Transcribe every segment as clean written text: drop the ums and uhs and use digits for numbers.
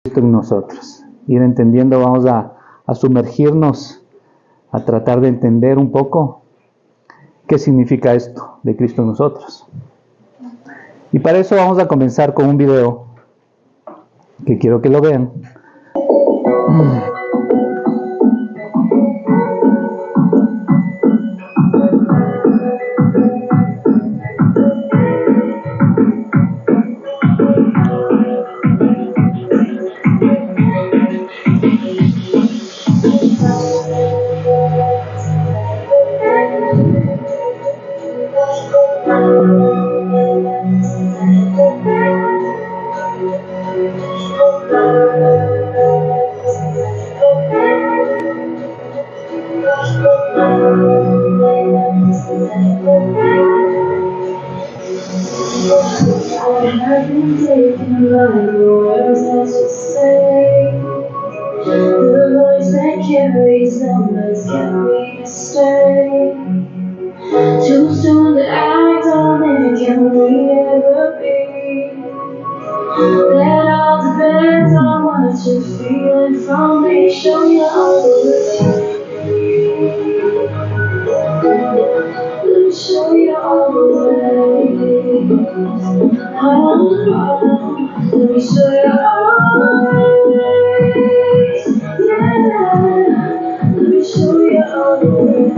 Cristo en nosotros. Ir entendiendo, vamos a sumergirnos, a tratar de entender un poco qué significa esto de Cristo en nosotros. Y para eso vamos a comenzar con un video que quiero que lo vean. Too soon to act on it, can we ever be? That all depends on what you're feeling from me. Show you all the way. Let me show you all the way. Oh, let me show you all the ways. Yeah, let me show you all the ways.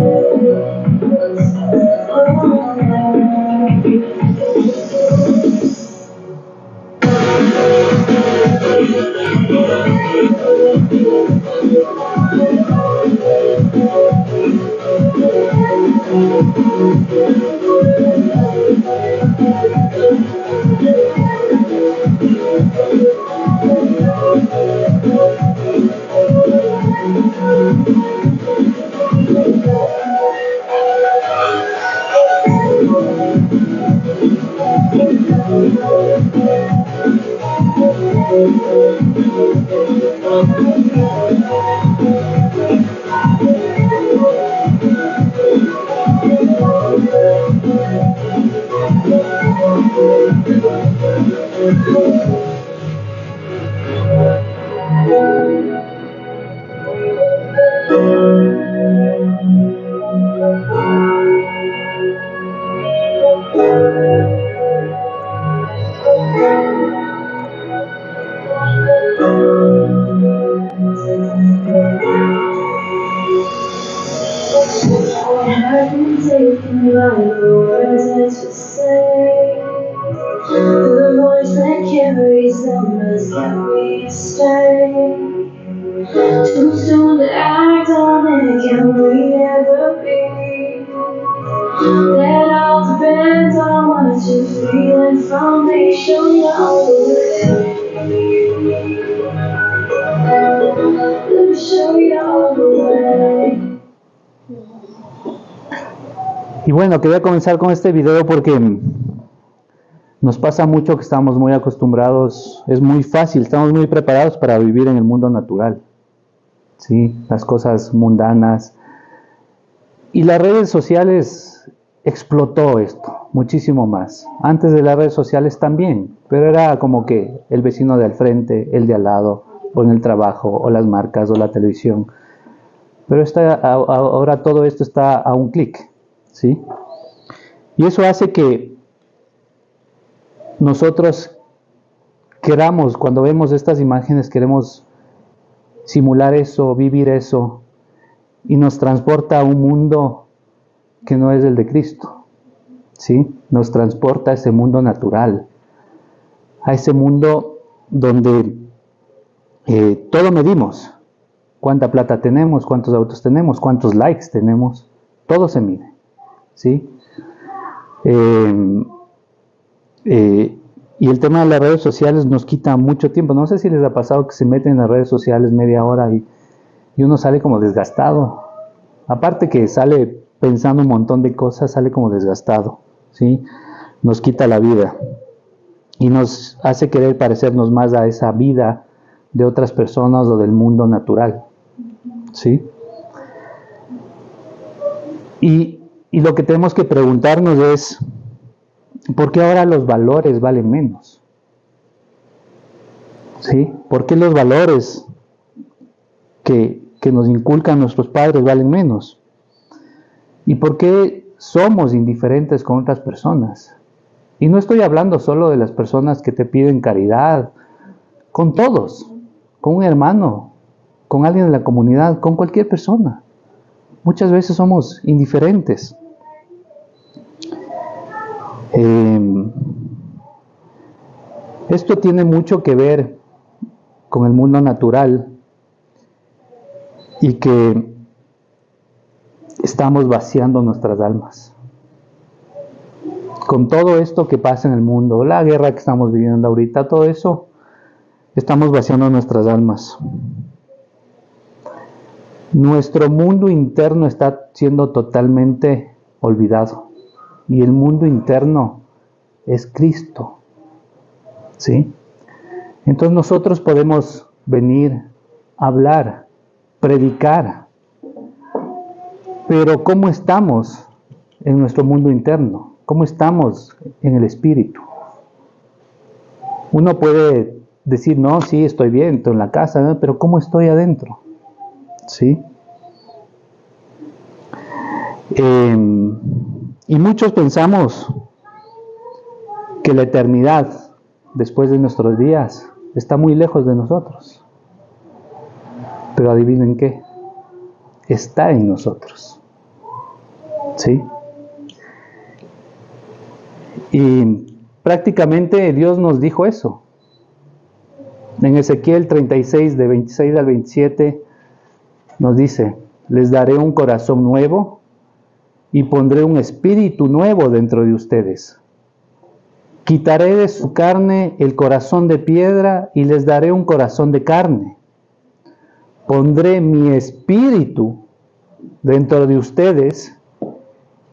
Too soon to act on it, can we ever be? That all depends on what you're feeling from me. Show you all the way. Let me show you all the way. Y bueno, quería comenzar con este video porque nos pasa mucho que estamos muy acostumbrados, es muy fácil, estamos muy preparados para vivir en el mundo natural, ¿sí? Las cosas mundanas. Y las redes sociales explotó esto, muchísimo más. Antes de las redes sociales también, pero era como que el vecino de al frente, el de al lado, o en el trabajo, o las marcas, o la televisión. Pero ahora todo esto está a un clic, ¿sí? Y eso hace que nosotros queramos, cuando vemos estas imágenes, queremos simular eso, vivir eso, y nos transporta a un mundo que no es el de Cristo, ¿sí? Nos transporta a ese mundo natural, a ese mundo donde todo medimos, cuánta plata tenemos, cuántos autos tenemos, cuántos likes tenemos, todo se mide, ¿sí? Y el tema de las redes sociales nos quita mucho tiempo. No sé si les ha pasado que se meten en las redes sociales media hora y uno sale como desgastado. Aparte que sale pensando un montón de cosas, sale como desgastado, ¿sí? Nos quita la vida y nos hace querer parecernos más a esa vida de otras personas o del mundo natural, ¿sí? Y lo que tenemos que preguntarnos es, ¿por qué ahora los valores valen menos? ¿Sí? ¿Por qué los valores que nos inculcan nuestros padres valen menos? ¿Y por qué somos indiferentes con otras personas? Y no estoy hablando solo de las personas que te piden caridad, con todos, con un hermano, con alguien de la comunidad, con cualquier persona. Muchas veces somos indiferentes. Esto tiene mucho que ver con el mundo natural y que estamos vaciando nuestras almas. Con todo esto que pasa en el mundo, la guerra que estamos viviendo ahorita, todo eso, estamos vaciando nuestras almas. Nuestro mundo interno está siendo totalmente olvidado. Y el mundo interno es Cristo. ¿Sí? Entonces nosotros podemos venir, hablar, predicar. Pero ¿cómo estamos en nuestro mundo interno? ¿Cómo estamos en el espíritu? Uno puede decir, no, sí, estoy bien, estoy en la casa, ¿no? Pero ¿cómo estoy adentro? ¿Sí? Y muchos pensamos que la eternidad, después de nuestros días, está muy lejos de nosotros. Pero adivinen qué, está en nosotros. ¿Sí? Y prácticamente Dios nos dijo eso. En Ezequiel 36, de 26 al 27, nos dice, les daré un corazón nuevo y pondré un espíritu nuevo dentro de ustedes. Quitaré de su carne el corazón de piedra y les daré un corazón de carne. Pondré mi espíritu dentro de ustedes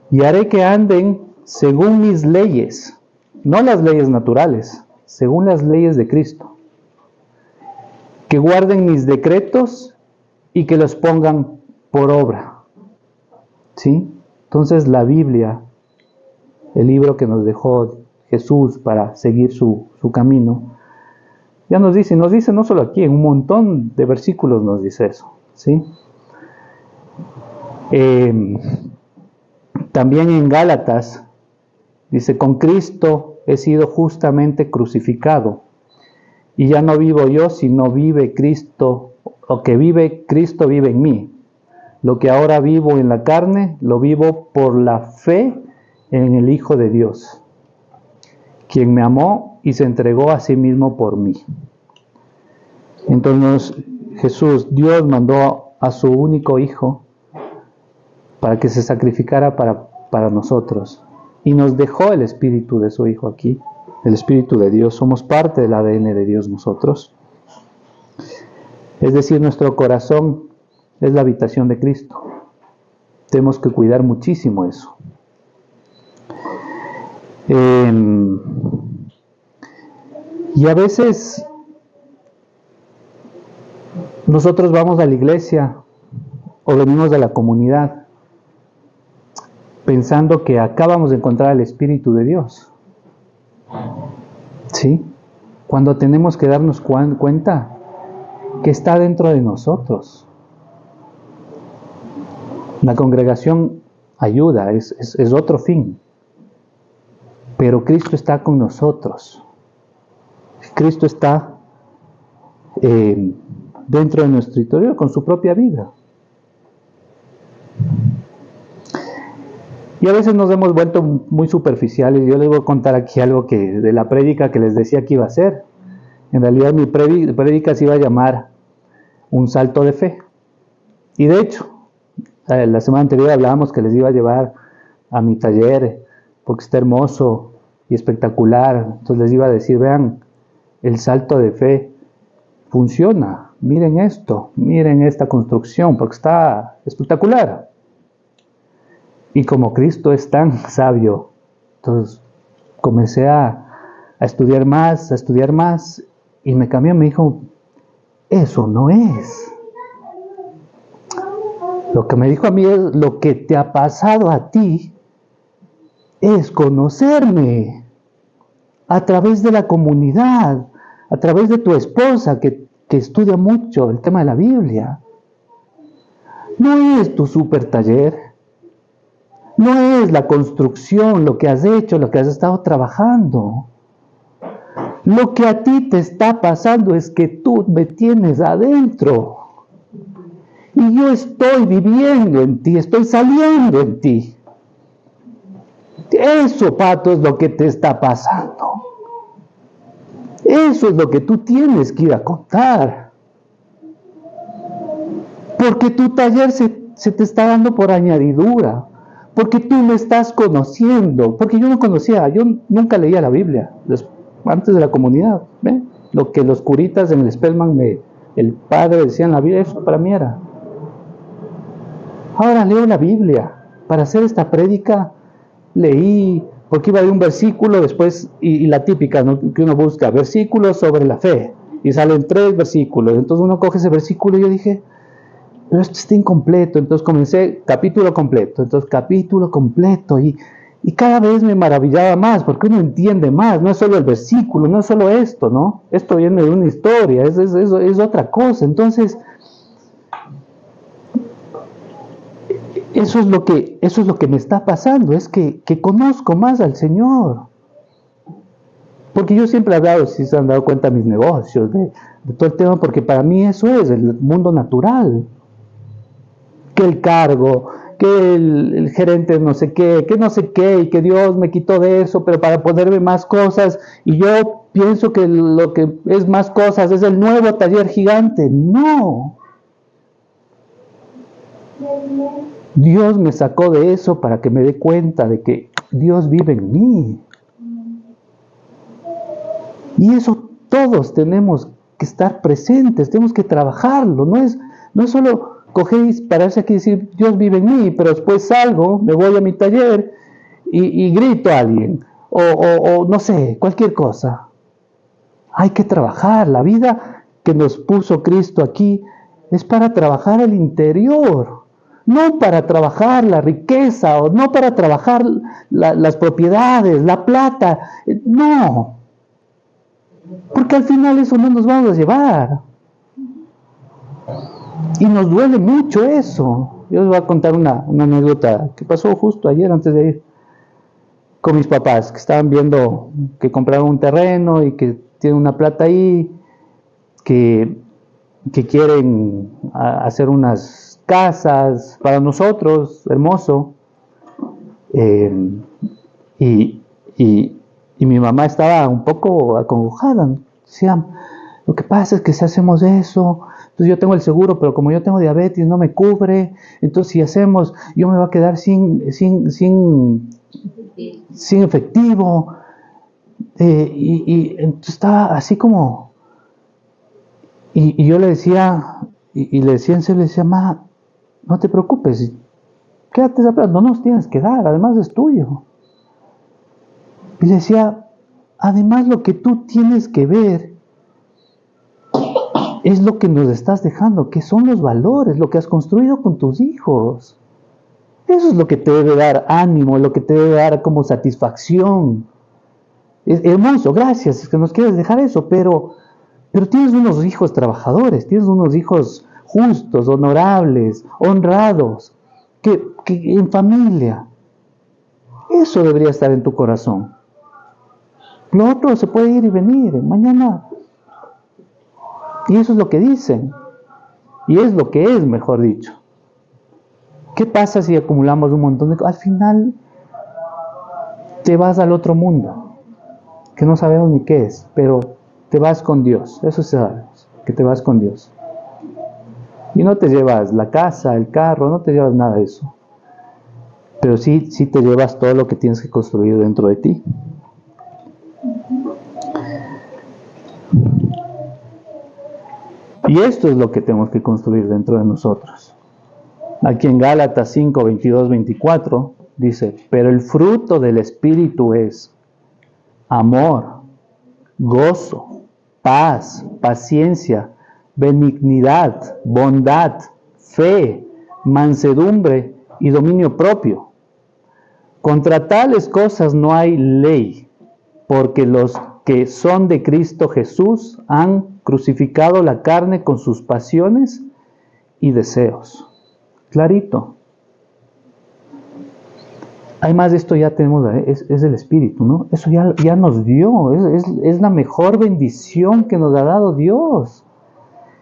y haré que anden según mis leyes, no las leyes naturales, según las leyes de Cristo. Que guarden mis decretos y que los pongan por obra. ¿Sí? Entonces la Biblia, el libro que nos dejó Jesús para seguir su camino, ya nos dice no solo aquí, en un montón de versículos nos dice eso. ¿Sí? También en Gálatas dice, con Cristo he sido justamente crucificado, y ya no vivo yo, sino vive Cristo, o que vive Cristo vive en mí. Lo que ahora vivo en la carne, lo vivo por la fe en el Hijo de Dios, quien me amó y se entregó a sí mismo por mí. Entonces Dios mandó a su único Hijo para que se sacrificara para nosotros. Y nos dejó el Espíritu de su Hijo aquí, el Espíritu de Dios. Somos parte del ADN de Dios nosotros. Es decir, nuestro corazón es la habitación de Cristo. Tenemos que cuidar muchísimo eso. Y a veces nosotros vamos a la iglesia o venimos de la comunidad pensando que acá vamos a encontrar el Espíritu de Dios. ¿Sí? Cuando tenemos que darnos cuenta que está dentro de nosotros. La congregación ayuda, es otro fin. Pero Cristo está con nosotros. Cristo está dentro de nuestro interior con su propia vida. Y a veces nos hemos vuelto muy superficiales. Yo les voy a contar aquí algo de la prédica que les decía que iba a hacer. En realidad mi prédica se iba a llamar Un salto de fe. Y de hecho, la semana anterior hablábamos que les iba a llevar a mi taller, porque está hermoso y espectacular. Entonces les iba a decir, vean, el salto de fe funciona. Miren esto, miren esta construcción, porque está espectacular. Y como Cristo es tan sabio, entonces comencé a estudiar más, y me cambió, me dijo, eso no es. Lo que me dijo a mí es, lo que te ha pasado a ti es conocerme a través de la comunidad, a través de tu esposa que estudia mucho el tema de la Biblia. No es tu super taller, no es la construcción, lo que has hecho, lo que has estado trabajando. Lo que a ti te está pasando es que tú me tienes adentro. Y yo estoy viviendo en ti, estoy saliendo en ti. Eso, Pato, es lo que te está pasando. Eso es lo que tú tienes que ir a contar. Porque tu taller se te está dando por añadidura. Porque tú me estás conociendo. Porque yo no conocía, yo nunca leía la Biblia antes de la comunidad. ¿Ve? Lo que los curitas en el Spellman, el padre decía en la Biblia, eso para mí era. Ahora leo la Biblia. Para hacer esta prédica leí, porque iba de un versículo después, y la típica, ¿no?, que uno busca, versículos sobre la fe, y salen 3 versículos. Entonces uno coge ese versículo y yo dije, pero esto está incompleto. Entonces comencé capítulo completo, y cada vez me maravillaba más, porque uno entiende más, no es solo el versículo, no es solo esto, ¿no? Esto viene de una historia, es otra cosa. Entonces, eso es lo que me está pasando, es que conozco más al Señor. Porque yo siempre he hablado, si se han dado cuenta, de mis negocios, de todo el tema, porque para mí eso es el mundo natural. Que el cargo, que el gerente no sé qué, y que Dios me quitó de eso, pero para ponerme más cosas, y yo pienso que lo que es más cosas es el nuevo taller gigante. No. Dios me sacó de eso para que me dé cuenta de que Dios vive en mí. Y eso todos tenemos que estar presentes, tenemos que trabajarlo. No es solo coger y pararse aquí y decir, Dios vive en mí, pero después salgo, me voy a mi taller y grito a alguien. O no sé, cualquier cosa. Hay que trabajar. La vida que nos puso Cristo aquí es para trabajar el interior. No para trabajar la riqueza, o no para trabajar las propiedades, la plata. No. Porque al final eso no nos vamos a llevar. Y nos duele mucho eso. Yo les voy a contar una anécdota que pasó justo ayer antes de ir con mis papás, que estaban viendo que compraron un terreno y que tienen una plata ahí, que quieren hacer unas casas para nosotros, hermoso. Y mi mamá estaba un poco acongojada. Decía, lo que pasa es que si hacemos eso, entonces yo tengo el seguro, pero como yo tengo diabetes no me cubre, entonces si hacemos, yo me voy a quedar sin efectivo. Y entonces estaba así como, y yo le decía, y le decía en serio, le decía, ma, no te preocupes, quédate esa plata, no nos tienes que dar, además es tuyo. Y le decía, además lo que tú tienes que ver es lo que nos estás dejando, que son los valores, lo que has construido con tus hijos. Eso es lo que te debe dar ánimo, lo que te debe dar como satisfacción. Es hermoso, gracias, es que nos quieres dejar eso, pero tienes unos hijos trabajadores, tienes unos hijos justos, honorables, honrados, que en familia. Eso debería estar en tu corazón. Lo otro se puede ir y venir mañana. Y eso es lo que dicen. Y es lo que es, mejor dicho. ¿Qué pasa si acumulamos un montón de cosas? Al final te vas al otro mundo, que no sabemos ni qué es, pero te vas con Dios. Eso sabemos, que te vas con Dios. Y no te llevas la casa, el carro, no te llevas nada de eso. Pero sí te llevas todo lo que tienes que construir dentro de ti. Y esto es lo que tenemos que construir dentro de nosotros. Aquí en Gálatas 5, 22, 24 dice, pero el fruto del Espíritu es amor, gozo, paz, paciencia, benignidad, bondad, fe, mansedumbre y dominio propio. Contra tales cosas no hay ley, porque los que son de Cristo Jesús han crucificado la carne con sus pasiones y deseos. Clarito. Además de esto ya tenemos, es el Espíritu, ¿no? Eso ya nos dio, es la mejor bendición que nos ha dado Dios.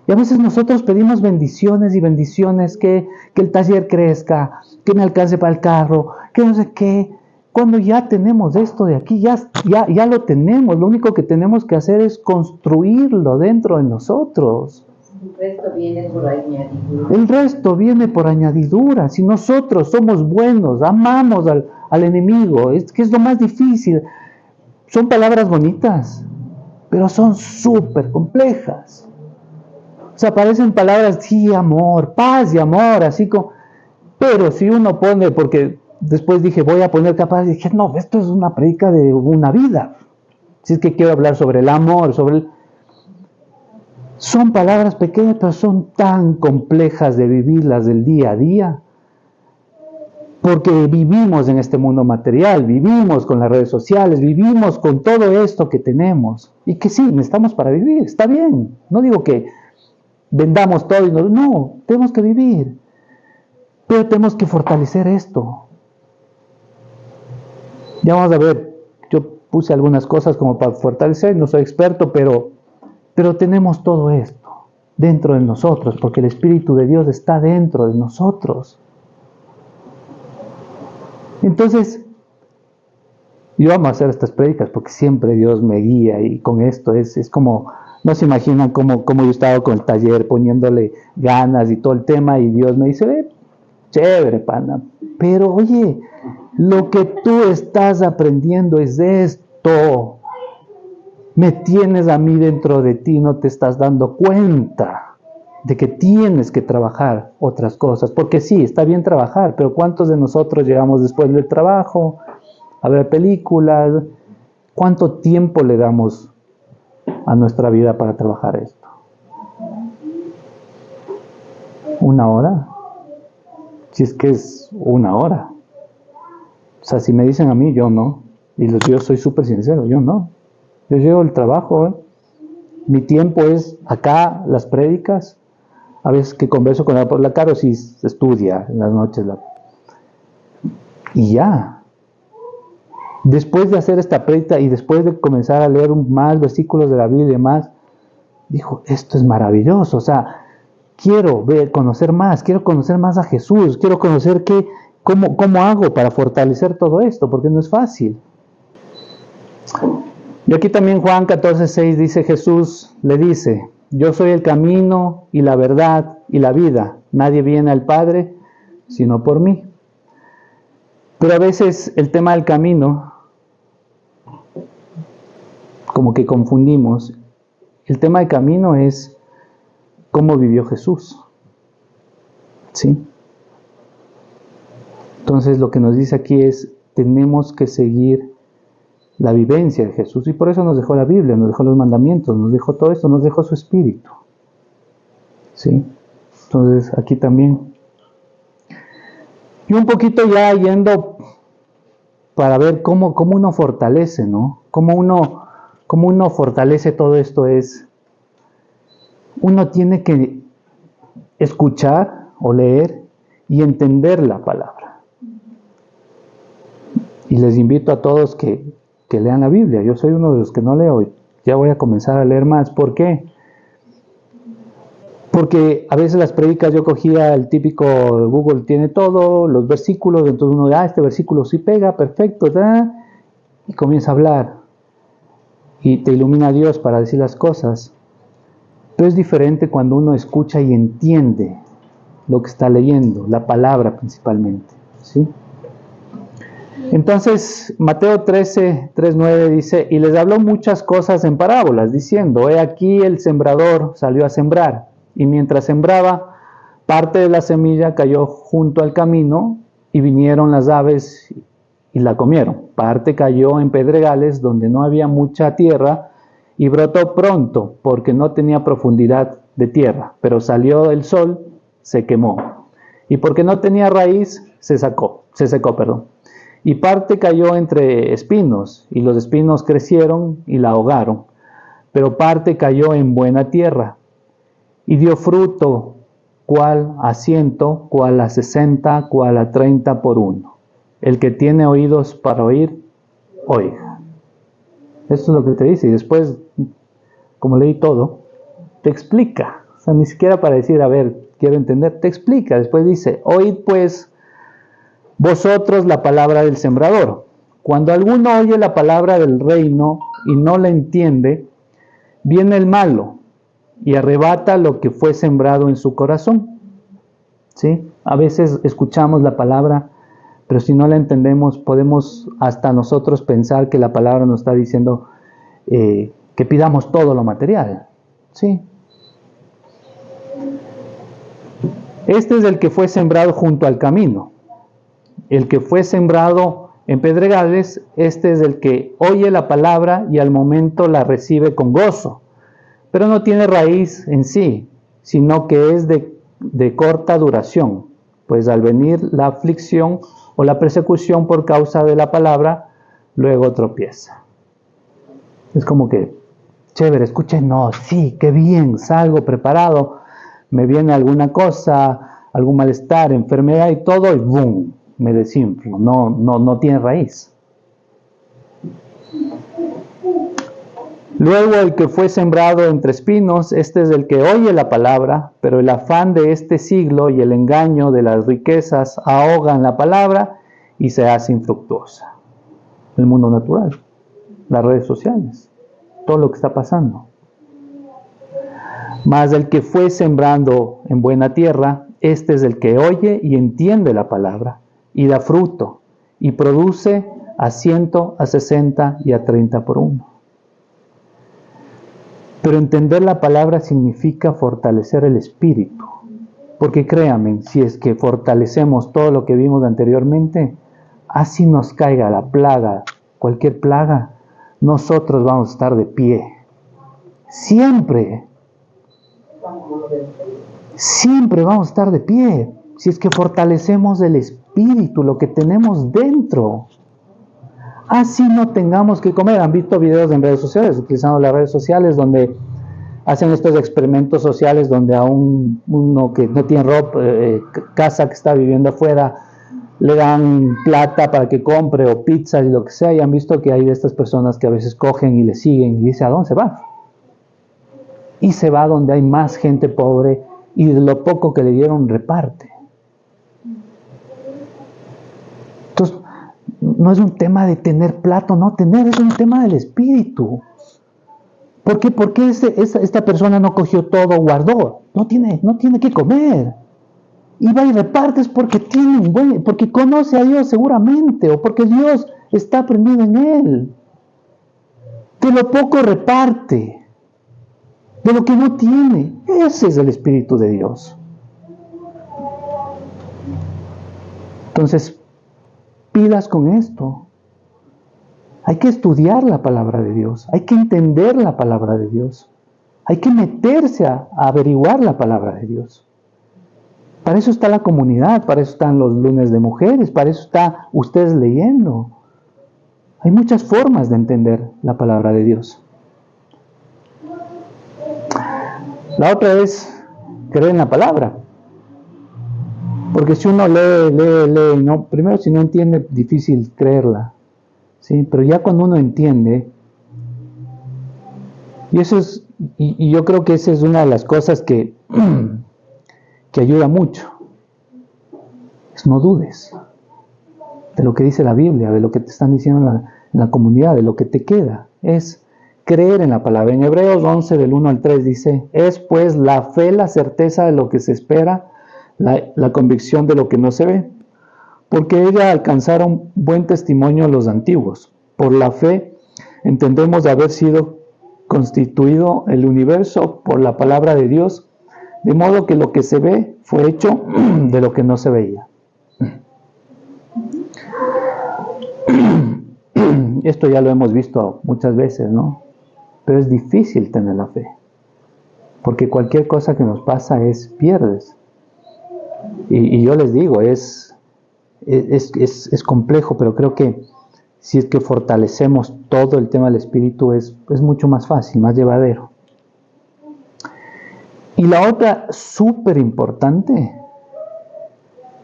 Y a veces nosotros pedimos bendiciones y bendiciones, que el taller crezca, que me alcance para el carro, que no sé qué. Cuando ya tenemos esto de aquí, ya lo tenemos. Lo único que tenemos que hacer es construirlo dentro de nosotros. El resto viene por añadidura. El resto viene por añadidura. Si nosotros somos buenos, amamos al enemigo, que es lo más difícil. Son palabras bonitas, pero son súper complejas. O sea, parecen palabras, sí, amor, paz y amor, así como... Pero si uno pone, porque después dije, voy a poner capaz, y dije, no, esto es una predica de una vida. Si es que quiero hablar sobre el amor, Son palabras pequeñas, pero son tan complejas de vivirlas del día a día. Porque vivimos en este mundo material, vivimos con las redes sociales, vivimos con todo esto que tenemos. Y que sí, necesitamos para vivir, está bien. No digo que vendamos todo y no, tenemos que vivir. Pero tenemos que fortalecer esto. Ya vamos a ver, yo puse algunas cosas como para fortalecer, no soy experto, pero tenemos todo esto dentro de nosotros, porque el Espíritu de Dios está dentro de nosotros. Entonces, yo amo hacer estas prédicas porque siempre Dios me guía, y con esto es como, no se imaginan cómo yo estaba con el taller poniéndole ganas y todo el tema, y Dios me dice, chévere, pana, pero oye, lo que tú estás aprendiendo es esto. Me tienes a mí dentro de ti, no te estás dando cuenta de que tienes que trabajar otras cosas. Porque sí, está bien trabajar, pero ¿cuántos de nosotros llegamos después del trabajo a ver películas? ¿Cuánto tiempo le damos a nuestra vida para trabajar esto? ¿1 hora? Si es que es 1 hora. O sea, si me dicen a mí, yo no. Y yo soy súper sincero, yo no. Yo llego al trabajo, mi tiempo es acá, las prédicas, a veces que converso con la Caro, si estudia en las noches, y ya. Después de hacer esta prédica y después de comenzar a leer más versículos de la Biblia y más, dijo, esto es maravilloso, o sea, quiero conocer más a Jesús, quiero conocer cómo hago para fortalecer todo esto, porque no es fácil. Y aquí también Juan 14:6 dice, Jesús le dice, yo soy el camino y la verdad y la vida. Nadie viene al Padre sino por mí. Pero a veces el tema del camino, como que confundimos. El tema del camino es cómo vivió Jesús. ¿Sí? Entonces lo que nos dice aquí es, tenemos que seguir la vivencia de Jesús, y por eso nos dejó la Biblia, nos dejó los mandamientos, nos dejó todo esto, nos dejó su Espíritu. ¿Sí? Entonces aquí también. Y un poquito ya yendo para ver cómo uno fortalece, ¿no? Cómo uno fortalece todo esto es, uno tiene que escuchar o leer y entender la palabra. Y les invito a todos que lean la Biblia. Yo soy uno de los que no leo y ya voy a comenzar a leer más. ¿Por qué? Porque a veces las prédicas yo cogía el típico Google, tiene todo, los versículos, entonces uno este versículo sí pega, perfecto, y comienza a hablar. Y te ilumina Dios para decir las cosas. Pero es diferente cuando uno escucha y entiende lo que está leyendo, la palabra principalmente. ¿Sí? Entonces, Mateo 13:3-9 dice, y les habló muchas cosas en parábolas, diciendo, he aquí el sembrador salió a sembrar, y mientras sembraba, parte de la semilla cayó junto al camino, y vinieron las aves y la comieron. Parte cayó en pedregales, donde no había mucha tierra, y brotó pronto, porque no tenía profundidad de tierra, pero salió el sol, se quemó. Y porque no tenía raíz, se secó. Y parte cayó entre espinos, y los espinos crecieron y la ahogaron. Pero parte cayó en buena tierra, y dio fruto, cual a 100, cual a 60, cual a 30 por uno. El que tiene oídos para oír, oiga. Esto es lo que te dice, y después, como leí todo, te explica. O sea, ni siquiera para decir, a ver, quiero entender, te explica. Después dice, oíd pues vosotros la palabra del sembrador. Cuando alguno oye la palabra del reino y no la entiende, viene el malo y arrebata lo que fue sembrado en su corazón. ¿Sí? A veces escuchamos la palabra, pero si no la entendemos, podemos hasta nosotros pensar que la palabra nos está diciendo que pidamos todo lo material. ¿Sí? Este es el que fue sembrado junto al camino. El que fue sembrado en pedregales, este es el que oye la palabra y al momento la recibe con gozo, pero no tiene raíz en sí, sino que es de corta duración, pues al venir la aflicción o la persecución por causa de la palabra, luego tropieza. Es como que, chévere, escuchen, no, sí, qué bien, salgo preparado, me viene alguna cosa, algún malestar, enfermedad y todo, y ¡boom!, me desinflo. No tiene raíz. Luego el que fue sembrado entre espinos, este es el que oye la palabra, pero el afán de este siglo y el engaño de las riquezas ahogan la palabra y se hace infructuosa. El mundo natural, las redes sociales, todo lo que está pasando. Mas el que fue sembrando en buena tierra, este es el que oye y entiende la palabra, y da fruto, y produce a 100, a 60 y a 30 por uno. Pero entender la palabra significa fortalecer el espíritu, porque créanme, si es que fortalecemos todo lo que vimos anteriormente, así nos caiga la plaga, cualquier plaga, nosotros vamos a estar de pie. Siempre vamos a estar de pie, si es que fortalecemos el espíritu, lo que tenemos dentro. Así no tengamos que comer. Han visto videos en redes sociales, utilizando las redes sociales, donde hacen estos experimentos sociales, donde a uno que no tiene ropa, casa, que está viviendo afuera, le dan plata para que compre, o pizza y lo que sea, y han visto que hay de estas personas que a veces cogen y le siguen, y dice, ¿a dónde se va? Y se va donde hay más gente pobre, y de lo poco que le dieron reparte. Entonces, no es un tema de tener plata o no tener, es un tema del espíritu. ¿Por qué? Porque esta persona no cogió todo, guardó, no tiene que comer. Y va y reparte, es porque porque conoce a Dios seguramente, o porque Dios está prendido en él. De lo poco reparte, de lo que no tiene. Ese es el Espíritu de Dios. Entonces, pilas con esto. Hay que estudiar la palabra de Dios, hay que entender la palabra de Dios, hay que meterse a averiguar la palabra de Dios. Para eso está la comunidad, para eso están los lunes de mujeres, para eso está ustedes leyendo. Hay muchas formas de entender la palabra de Dios. La otra es creer en la palabra. Porque si uno lee, no, primero si no entiende, difícil creerla. ¿Sí? Pero ya cuando uno entiende, y yo creo que esa es una de las cosas que ayuda mucho, es no dudes de lo que dice la Biblia, de lo que te están diciendo en la comunidad, de lo que te queda, es creer en la palabra. En Hebreos 11, del 1 al 3 dice, es pues la fe, la certeza de lo que se espera, la convicción de lo que no se ve, porque ella alcanzaron buen testimonio los antiguos. Por la fe entendemos de haber sido constituido el universo por la palabra de Dios, de modo que lo que se ve fue hecho de lo que no se veía. Esto ya lo hemos visto muchas veces, ¿no? Pero es difícil tener la fe, porque cualquier cosa que nos pasa pierdes. Y yo les digo, es es complejo, pero creo que si es que fortalecemos todo el tema del espíritu es mucho más fácil, más llevadero. Y la otra súper importante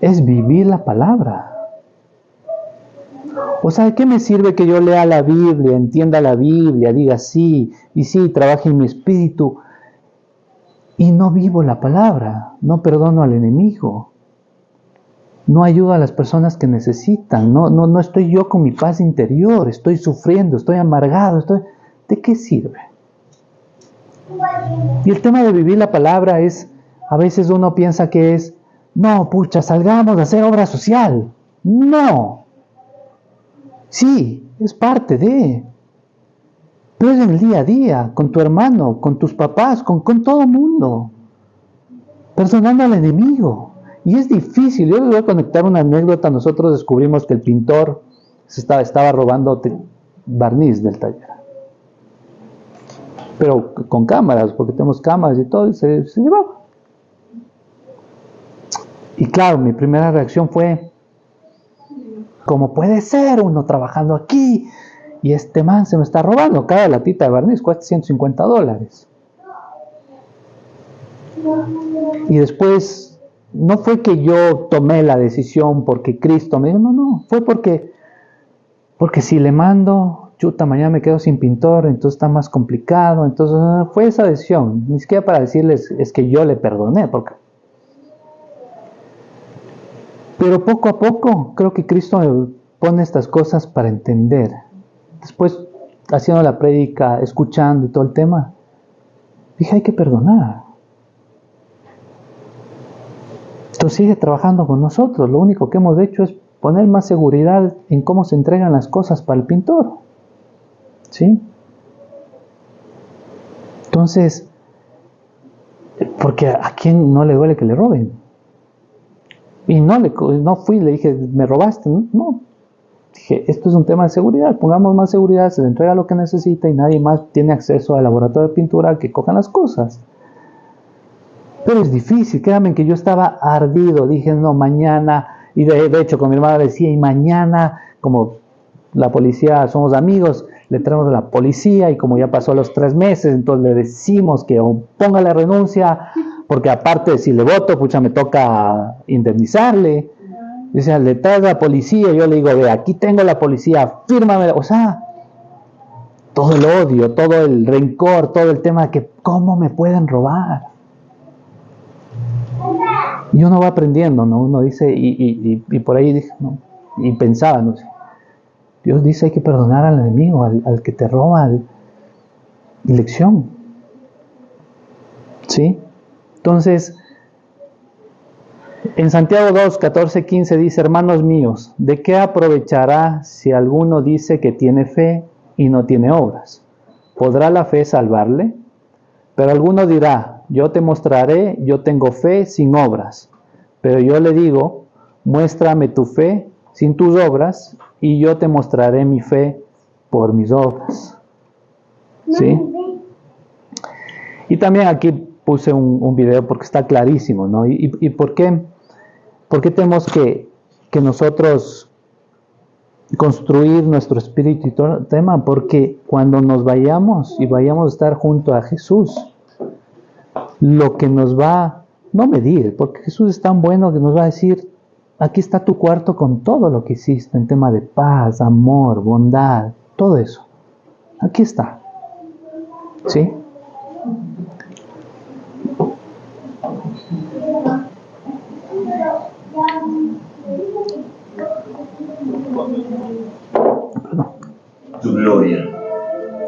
es vivir la palabra. O sea, ¿de qué me sirve que yo lea la Biblia, entienda la Biblia, diga sí, y sí, trabaje en mi espíritu, y no vivo la palabra, no perdono al enemigo, no ayudo a las personas que necesitan, no estoy yo con mi paz interior, estoy sufriendo, estoy amargado, ¿de qué sirve? Y el tema de vivir la palabra es, a veces uno piensa que es, no, pucha, salgamos a hacer obra social. No. Sí, es parte de, pero es en el día a día, con tu hermano, con tus papás, con todo el mundo, perdonando al enemigo. Y es difícil. Yo les voy a conectar una anécdota. Nosotros descubrimos que el pintor estaba robando barniz del taller, pero con cámaras, porque tenemos cámaras y todo, y se llevaba. Y claro, mi primera reacción fue, ¿cómo puede ser uno trabajando aquí y este man se me está robando? Cada latita de barniz cuesta $150. Y después, no fue que yo tomé la decisión porque Cristo me dijo, no, fue porque si le mando, chuta, mañana me quedo sin pintor, entonces está más complicado. Entonces fue esa decisión, ni siquiera para decirles es que yo le perdoné, pero poco a poco creo que Cristo me pone estas cosas para entender. Después, haciendo la prédica, escuchando y todo el tema, dije, hay que perdonar. Entonces sigue trabajando con nosotros. Lo único que hemos hecho es poner más seguridad en cómo se entregan las cosas para el pintor. ¿Sí? Entonces, porque a quién no le duele que le roben. Y no fui, le dije, ¿me robaste? No. Dije, esto es un tema de seguridad, pongamos más seguridad, se le entrega lo que necesita y nadie más tiene acceso al laboratorio de pintura que cojan las cosas. Pero es difícil, créanme que yo estaba ardido, dije, no, mañana, y de hecho con mi hermana decía, y mañana, como la policía, somos amigos, le traemos a la policía y como ya pasó los 3 meses, entonces le decimos que ponga la renuncia, porque aparte si le voto, pucha, me toca indemnizarle. Dice, le traes a la policía, yo le digo, ve, aquí tengo la policía, fírmame. O sea, todo el odio, todo el rencor, todo el tema de que cómo me pueden robar. Y uno va aprendiendo, ¿no? Uno dice, y por ahí dije, ¿no? Y pensaba, no sé, Dios dice hay que perdonar al enemigo, al que te roba, lección. ¿Sí? Entonces, en Santiago 2, 14, 15 dice, hermanos míos, ¿de qué aprovechará si alguno dice que tiene fe y no tiene obras? ¿Podrá la fe salvarle? Pero alguno dirá, yo te mostraré, yo tengo fe sin obras. Pero yo le digo, muéstrame tu fe sin tus obras y yo te mostraré mi fe por mis obras. ¿Sí? Y también aquí puse un video porque está clarísimo, ¿no? ¿Y por qué? ¿Por qué tenemos que nosotros construir nuestro espíritu y todo el tema? Porque cuando nos vayamos y vayamos a estar junto a Jesús, lo que nos va, no medir, porque Jesús es tan bueno que nos va a decir, aquí está tu cuarto con todo lo que hiciste en tema de paz, amor, bondad, todo eso. Aquí está. ¿Sí? Tu gloria.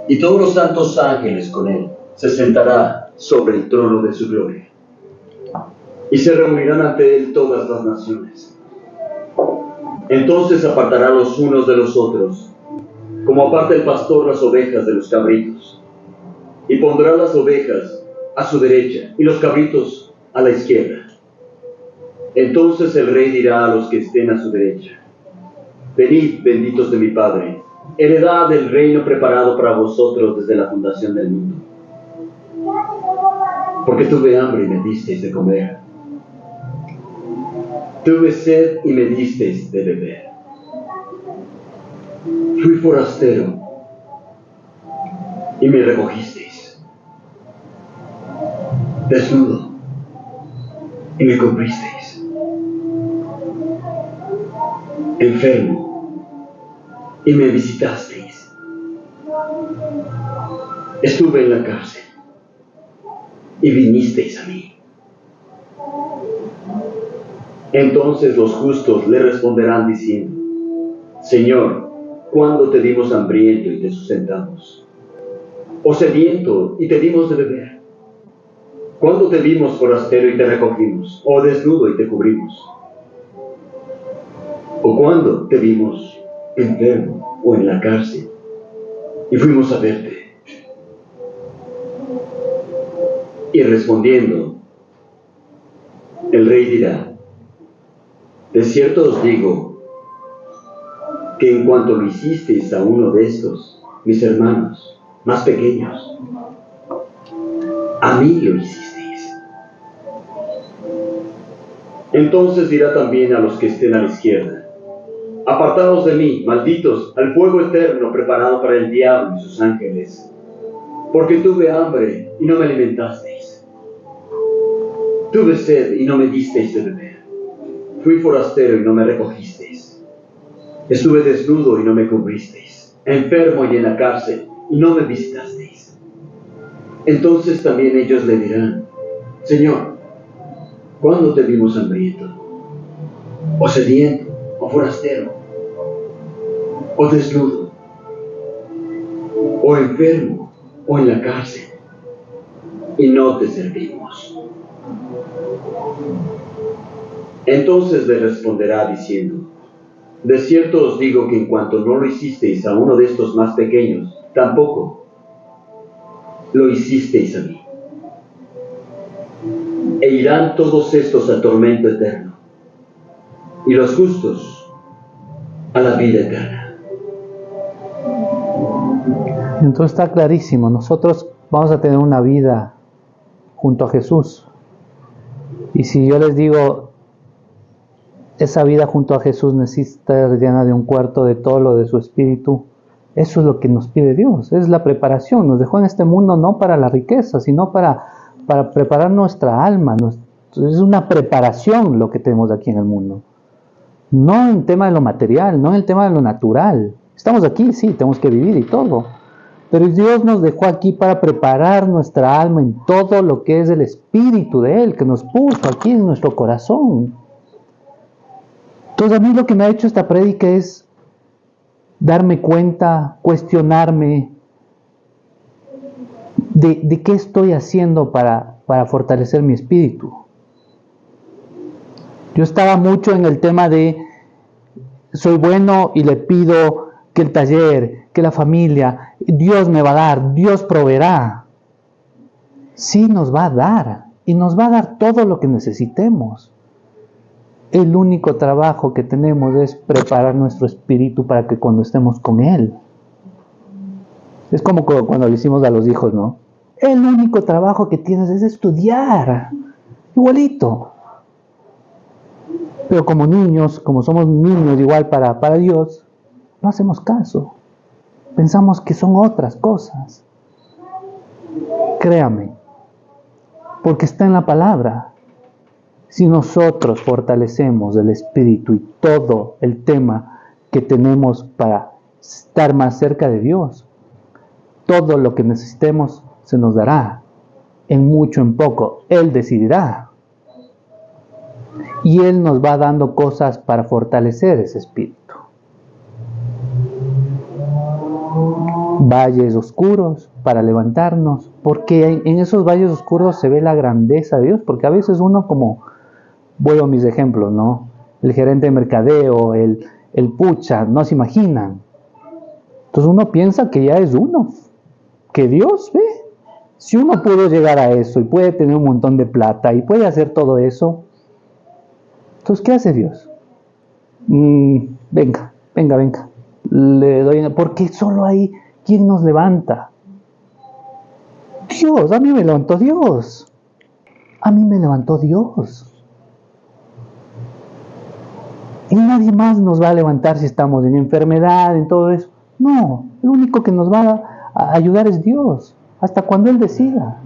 Y todos los santos ángeles con él se sentará sobre el trono de su gloria. Y se reunirán ante él todas las naciones. Entonces apartará los unos de los otros, como aparta el pastor las ovejas de los cabritos. Y pondrá las ovejas a su derecha y los cabritos a la izquierda. Entonces el rey dirá a los que estén a su derecha, venid, benditos de mi Padre, heredad del reino preparado para vosotros desde la fundación del mundo. Porque tuve hambre y me disteis de comer. Tuve sed y me disteis de beber. Fui forastero y me recogisteis. Desnudo y me cubristeis. Enfermo y me visitasteis. Estuve en la cárcel y vinisteis a mí. Entonces los justos le responderán diciendo: Señor, ¿cuándo te dimos hambriento y te sustentamos? ¿O sediento y te dimos de beber? ¿Cuándo te vimos forastero y te recogimos? ¿O desnudo y te cubrimos? ¿O cuándo te vimos enfermo o en la cárcel y fuimos a verte? Y respondiendo, el rey dirá: de cierto os digo que en cuanto lo hicisteis a uno de estos, mis hermanos más pequeños, a mí lo hicisteis. Entonces dirá también a los que estén a la izquierda: apartaos de mí, malditos, al fuego eterno preparado para el diablo y sus ángeles, porque tuve hambre y no me alimentasteis. Tuve sed y no me disteis de beber. Fui forastero y no me recogisteis. Estuve desnudo y no me cubristeis. Enfermo y en la cárcel y no me visitasteis. Entonces también ellos le dirán: Señor, ¿cuándo te vimos hambriento, o sediento, o forastero, o desnudo, o enfermo, o en la cárcel, y no te servimos? Entonces le responderá diciendo: de cierto os digo que en cuanto no lo hicisteis a uno de estos más pequeños, tampoco lo hicisteis a mí. E irán todos estos al tormento eterno, y los justos a la vida eterna. Entonces está clarísimo, nosotros vamos a tener una vida junto a Jesús. Y si yo les digo, esa vida junto a Jesús necesita estar llena de un cuarto de todo lo de su espíritu, eso es lo que nos pide Dios, es la preparación. Nos dejó en este mundo no para la riqueza, sino para preparar nuestra alma. Es una preparación lo que tenemos aquí en el mundo. No en tema de lo material, no en el tema de lo natural. Estamos aquí, sí, tenemos que vivir y todo. Pero Dios nos dejó aquí para preparar nuestra alma en todo lo que es el espíritu de Él, que nos puso aquí en nuestro corazón. Entonces a mí lo que me ha hecho esta prédica es darme cuenta, cuestionarme de qué estoy haciendo para fortalecer mi espíritu. Yo estaba mucho en el tema de soy bueno y le pido que el taller, que la familia, Dios me va a dar, Dios proveerá. Sí nos va a dar y nos va a dar todo lo que necesitemos. El único trabajo que tenemos es preparar nuestro espíritu para que cuando estemos con Él. Es como cuando le hicimos a los hijos, ¿no? El único trabajo que tienes es estudiar. Igualito. Pero como niños, como somos niños igual para Dios, no hacemos caso. Pensamos que son otras cosas. Créame, porque está en la palabra. Si nosotros fortalecemos el espíritu y todo el tema que tenemos para estar más cerca de Dios, todo lo que necesitemos se nos dará, en mucho, en poco. Él decidirá. Y Él nos va dando cosas para fortalecer ese espíritu. Valles oscuros para levantarnos, porque en esos valles oscuros se ve la grandeza de Dios, porque a veces uno, como vuelvo a mis ejemplos, ¿no? El gerente de mercadeo, el pucha, no se imaginan. Entonces uno piensa que ya es uno, que Dios ve. Si uno pudo llegar a eso y puede tener un montón de plata y puede hacer todo eso, entonces ¿qué hace Dios? Venga. Le doy, porque solo hay quien nos levanta. Dios, a mí me levantó Dios. A mí me levantó Dios. Y nadie más nos va a levantar si estamos en enfermedad, en todo eso. No, el único que nos va a ayudar es Dios, hasta cuando Él decida.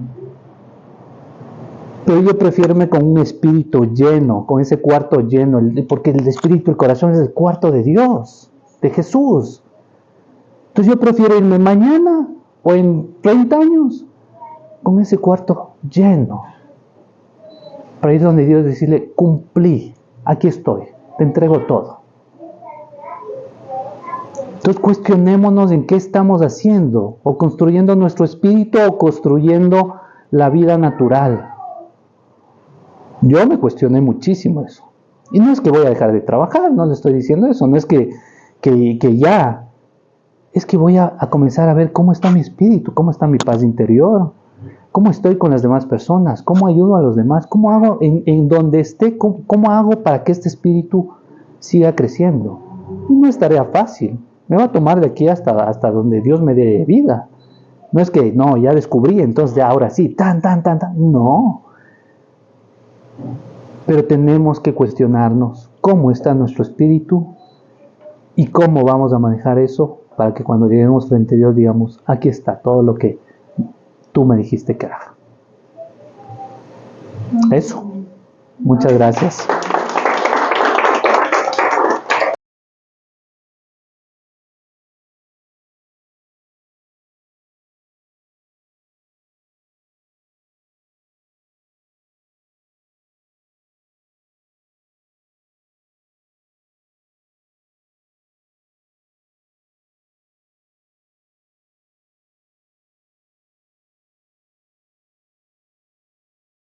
Pero yo prefiero irme con un espíritu lleno, con ese cuarto lleno, porque el espíritu, el corazón es el cuarto de Dios, de Jesús. Entonces yo prefiero irme mañana o en 30 años con ese cuarto lleno, para ir donde Dios decirle, cumplí, aquí estoy, te entrego todo. Entonces cuestionémonos en qué estamos haciendo, o construyendo nuestro espíritu o construyendo la vida natural. Yo me cuestioné muchísimo eso. Y no es que voy a dejar de trabajar, no le estoy diciendo eso, no es que ya, es que voy a comenzar a ver cómo está mi espíritu, cómo está mi paz interior, cómo estoy con las demás personas, cómo ayudo a los demás, cómo hago en donde esté, cómo hago para que este espíritu siga creciendo. Y no es tarea fácil, me va a tomar de aquí hasta donde Dios me dé vida. No es que, no, ya descubrí, entonces ya ahora sí, no. Pero tenemos que cuestionarnos cómo está nuestro espíritu y cómo vamos a manejar eso para que cuando lleguemos frente a Dios digamos, aquí está todo lo que tú me dijiste que haga. Eso. Muchas gracias.